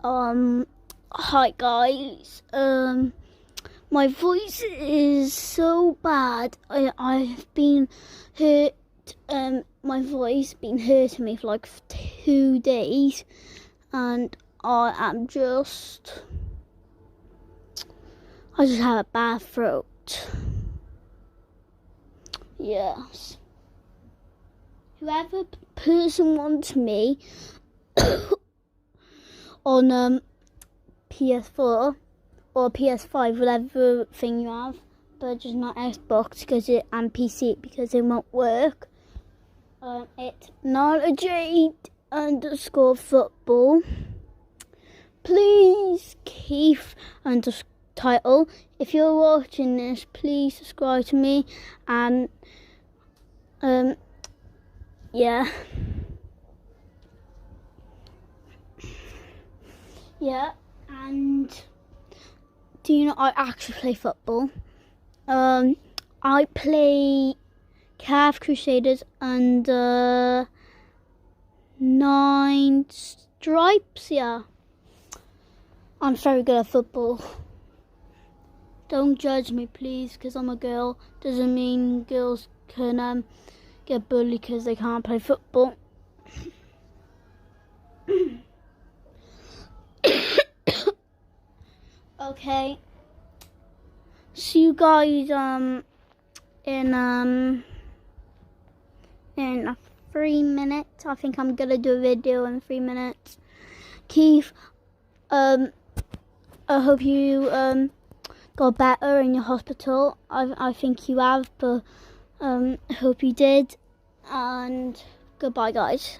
Hi guys. My voice is so bad. I've been hurt. My voice been hurting me for like 2 days, and I just have a bad throat. Yes. Whoever person wants me on PS4 or PS5, whatever thing you have, but just not Xbox and PC because it won't work. It's NalaJade_football. Please, Keith title. If you're watching this, please subscribe to me and yeah. Yeah, and do you know I actually play football? I play Cardiff Crusaders under 9 stripes, yeah. I'm very good at football. Don't judge me, please, because I'm a girl. Doesn't mean girls can get bullied because they can't play football. Okay. See you guys in 3 minutes. I think I'm gonna do a video in 3 minutes. Keith, I hope you got better in your hospital. I think you have, but I hope you did. And goodbye, guys.